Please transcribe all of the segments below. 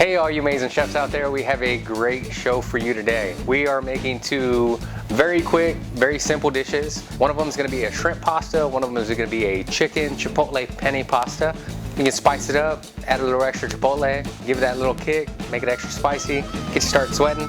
Hey all you amazing chefs out there, we have a great show for you today. We are making two very quick, very simple dishes. One of them is going to be a shrimp pasta, one of them is going to be a chicken chipotle penne pasta. You can spice it up, add a little extra chipotle, give it that little kick, make it extra spicy, get you started sweating.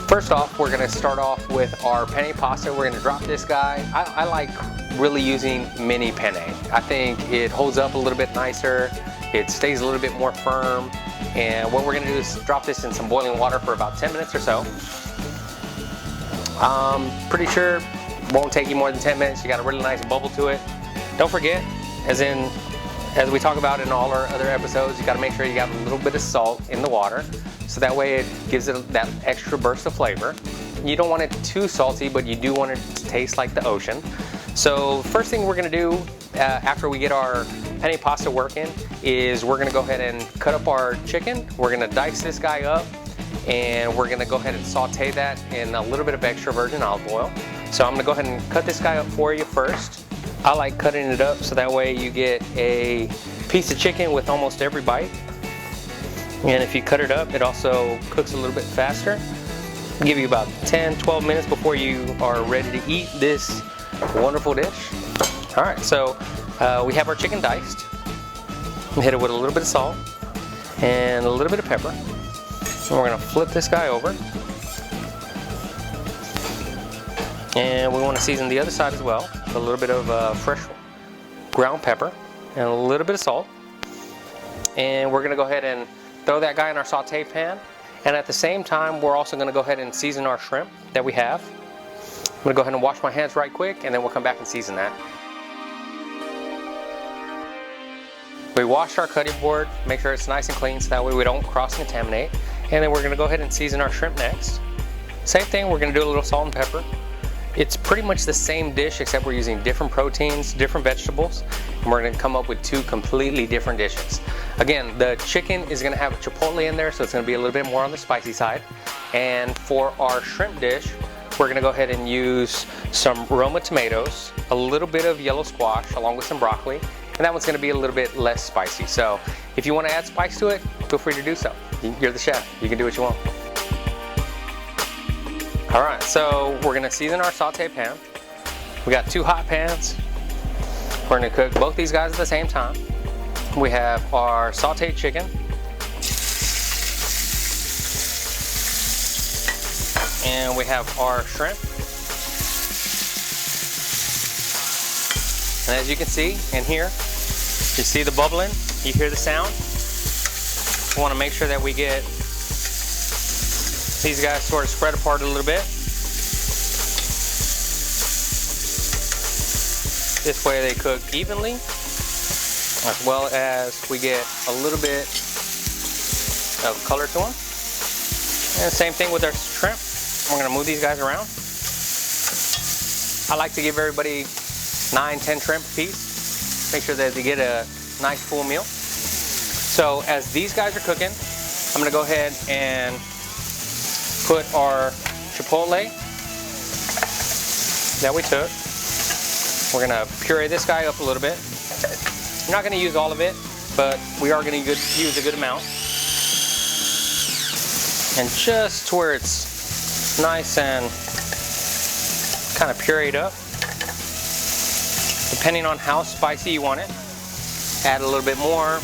First off, we're going to start off with our penne pasta. We're going to drop this guy. I like really using mini penne. I think it holds up a little bit nicer. It stays a little bit more firm. And what we're going to do is drop this in some boiling water for about 10 minutes or so. Pretty sure it won't take you more than 10 minutes. You got a really nice bubble to it. Don't forget, as we talk about in all our other episodes, you got to make sure you got a little bit of salt in the water. So that way it gives it that extra burst of flavor. You don't want it too salty, but you do want it to taste like the ocean. So first thing we're gonna do after we get our penne pasta working is we're gonna go ahead and cut up our chicken. We're gonna dice this guy up and we're gonna go ahead and saute that in a little bit of extra virgin olive oil. So I'm gonna go ahead and cut this guy up for you first. I like cutting it up so that way you get a piece of chicken with almost every bite. And if you cut it up, it also cooks a little bit faster. It'll give you about 10-12 minutes before you are ready to eat this wonderful dish. All right, so we have our chicken diced. Hit it with a little bit of salt and a little bit of pepper. And we're gonna flip this guy over. And we wanna season the other side as well. A little bit of fresh ground pepper and a little bit of salt. And we're gonna go ahead and throw that guy in our saute pan, and at the same time we're also going to go ahead and season our shrimp that we have. I'm going to go ahead and wash my hands right quick, and then we'll come back and season that. We washed our cutting board, make sure it's nice and clean so that way we don't cross-contaminate, and then we're going to go ahead and season our shrimp next. Same thing, we're going to do a little salt and pepper. It's pretty much the same dish except we're using different proteins, different vegetables, and we're going to come up with two completely different dishes. Again, the chicken is going to have a chipotle in there, so it's going to be a little bit more on the spicy side. And for our shrimp dish, we're going to go ahead and use some Roma tomatoes, a little bit of yellow squash along with some broccoli, and that one's going to be a little bit less spicy. So if you want to add spice to it, feel free to do so. You're the chef. You can do what you want. All right, so we're gonna season our saute pan. We got two hot pans. We're gonna cook both these guys at the same time. We have our sauteed chicken. And we have our shrimp. And as you can see in here, you see the bubbling, you hear the sound. We wanna make sure that we get these guys sort of spread apart a little bit. This way they cook evenly, as well as we get a little bit of color to them. And same thing with our shrimp. We're gonna move these guys around. I like to give everybody 9-10 shrimp a piece. Make sure that they get a nice full meal. So as these guys are cooking, I'm gonna go ahead and put our chipotle that we took. We're gonna puree this guy up a little bit. We're not gonna use all of it, but we are gonna use a good amount. And just to where it's nice and kind of pureed up, depending on how spicy you want it, add a little bit more,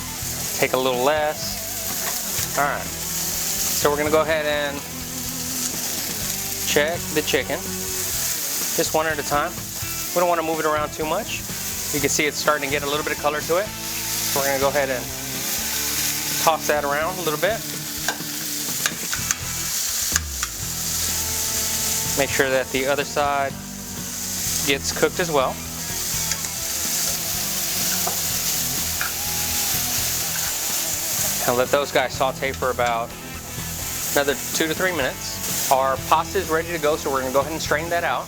take a little less. All right, so we're gonna go ahead and check the chicken, just one at a time. We don't want to move it around too much. You can see it's starting to get a little bit of color to it. So we're going to go ahead and toss that around a little bit. Make sure that the other side gets cooked as well. And let those guys saute for about another 2 to 3 minutes. Our pasta is ready to go, so we're going to go ahead and strain that out.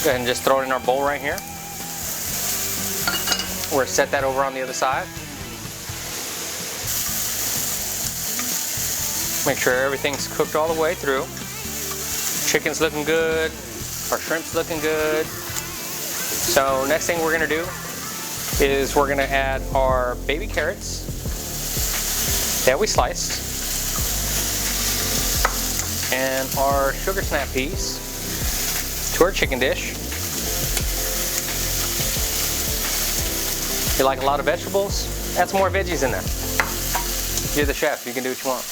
Go ahead and just throw it in our bowl right here. We're going to set that over on the other side. Make sure everything's cooked all the way through. Chicken's looking good. Our shrimp's looking good. So next thing we're gonna do is we're gonna add our baby carrots that we sliced and our sugar snap peas to our chicken dish. If you like a lot of vegetables, add some more veggies in there. You're the chef, you can do what you want.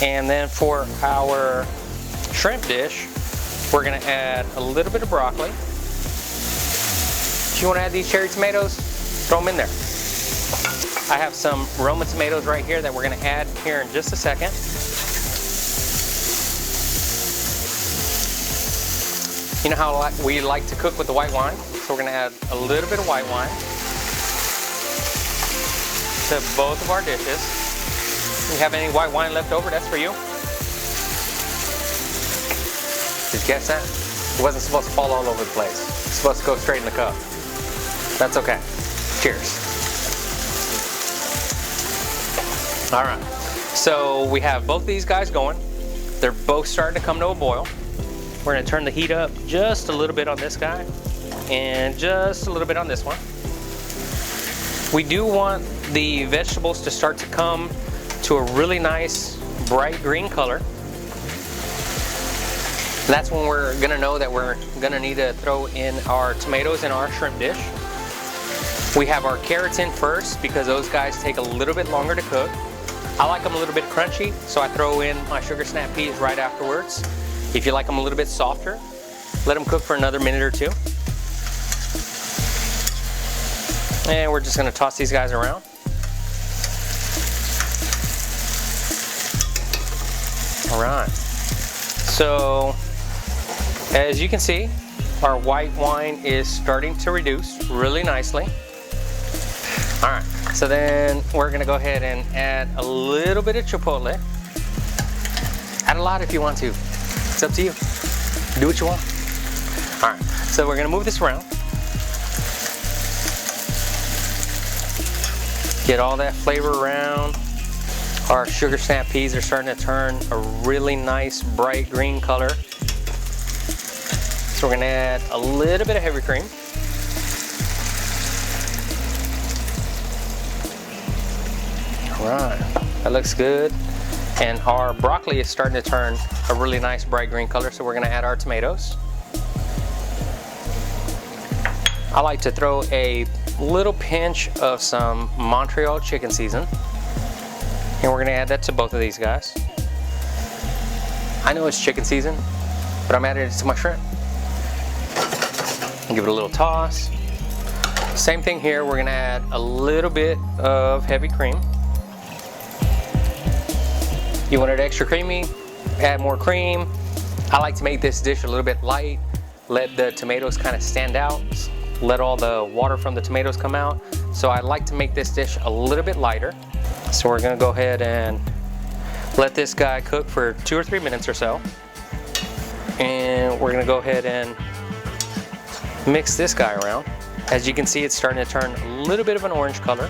And then for our shrimp dish, we're gonna add a little bit of broccoli. If you wanna add these cherry tomatoes, throw them in there. I have some Roma tomatoes right here that we're gonna add here in just a second. You know how we like to cook with the white wine? So we're gonna add a little bit of white wine to both of our dishes. If you have any white wine left over, that's for you. Did you guess that? It wasn't supposed to fall all over the place. It's supposed to go straight in the cup. That's okay. Cheers. All right, so we have both these guys going. They're both starting to come to a boil. We're gonna turn the heat up just a little bit on this guy and just a little bit on this one. We do want the vegetables to start to come to a really nice bright green color. That's when we're gonna know that we're gonna need to throw in our tomatoes in our shrimp dish. We have our carrots in first because those guys take a little bit longer to cook. I like them a little bit crunchy, so I throw in my sugar snap peas right afterwards. If you like them a little bit softer, let them cook for another minute or two. And we're just gonna toss these guys around. All right, so as you can see, our white wine is starting to reduce really nicely. All right, so then we're gonna go ahead and add a little bit of chipotle. Add a lot if you want to. It's up to you. Do what you want. All right, so we're gonna move this around. Get all that flavor around. Our sugar snap peas are starting to turn a really nice bright green color. So we're gonna add a little bit of heavy cream. All right, that looks good. And our broccoli is starting to turn a really nice bright green color, so we're gonna add our tomatoes. I like to throw a little pinch of some Montreal chicken season. And we're gonna add that to both of these guys. I know it's chicken season, but I'm adding it to my shrimp. Give it a little toss. Same thing here, we're gonna add a little bit of heavy cream. You want it extra creamy, add more cream. I like to make this dish a little bit light, let the tomatoes kind of stand out, let all the water from the tomatoes come out. So I like to make this dish a little bit lighter. So we're gonna go ahead and let this guy cook for 2 or 3 minutes or so. And we're gonna go ahead and mix this guy around. As you can see, it's starting to turn a little bit of an orange color.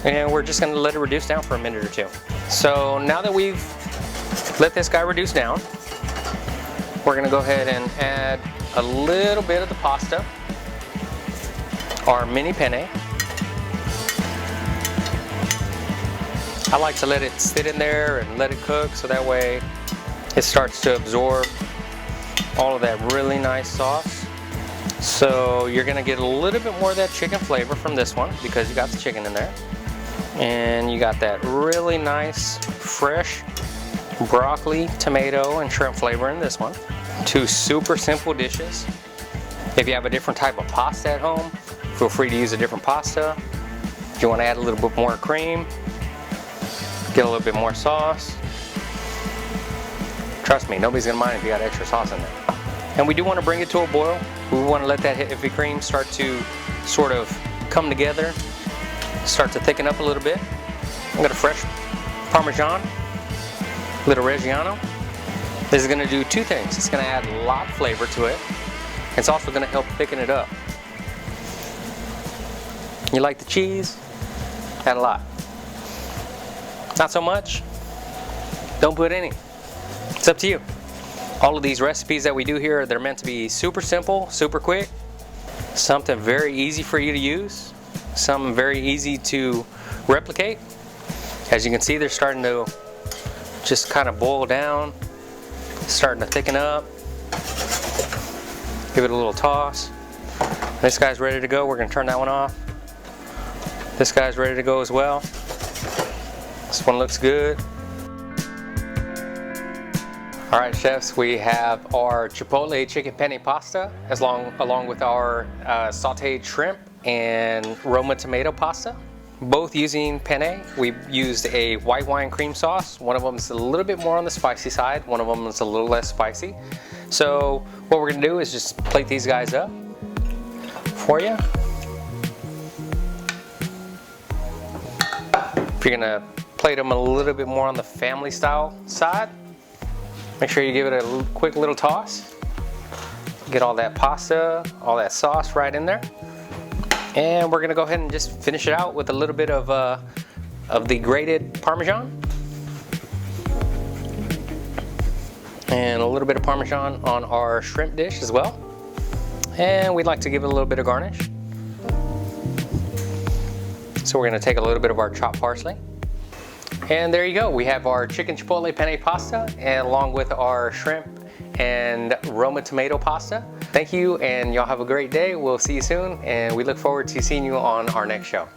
And we're just gonna let it reduce down for a minute or two. So now that we've let this guy reduce down, we're gonna go ahead and add a little bit of the pasta, our mini penne. I like to let it sit in there and let it cook so that way it starts to absorb all of that really nice sauce. So you're gonna get a little bit more of that chicken flavor from this one because you got the chicken in there. And you got that really nice, fresh broccoli, tomato, and shrimp flavor in this one. 2 super simple dishes. If you have a different type of pasta at home, feel free to use a different pasta. If you want to add a little bit more cream, get a little bit more sauce. Trust me, nobody's gonna mind if you got extra sauce in there. And we do want to bring it to a boil. We want to let that heavy cream start to sort of come together, start to thicken up a little bit. I've got a fresh Parmesan, little Reggiano. This is gonna do 2 things. It's gonna add a lot of flavor to it. It's also gonna help thicken it up. You like the cheese? Add a lot. Not so much, don't put any. It's up to you. All of these recipes that we do here, they're meant to be super simple, super quick, something very easy for you to use, something very easy to replicate. As you can see, they're starting to just kind of boil down, starting to thicken up. Give it a little toss. This guy's ready to go. We're going to turn that one off. This guy's ready to go as well. This one looks good. All right, chefs, we have our Chipotle Chicken Penne Pasta along with our sauteed shrimp and Roma Tomato Pasta. Both using penne. We used a white wine cream sauce. One of them is a little bit more on the spicy side. One of them is a little less spicy. So what we're gonna do is just plate these guys up for you. If you're gonna plate them a little bit more on the family style side, make sure you give it a quick little toss. Get all that pasta, all that sauce right in there. And we're gonna go ahead and just finish it out with a little bit of the grated Parmesan. And a little bit of Parmesan on our shrimp dish as well. And we'd like to give it a little bit of garnish. So we're gonna take a little bit of our chopped parsley. And there you go, we have our Chicken Chipotle Penne Pasta and along with our shrimp and Roma Tomato Pasta. Thank you, and y'all have a great day. We'll see you soon, and we look forward to seeing you on our next show.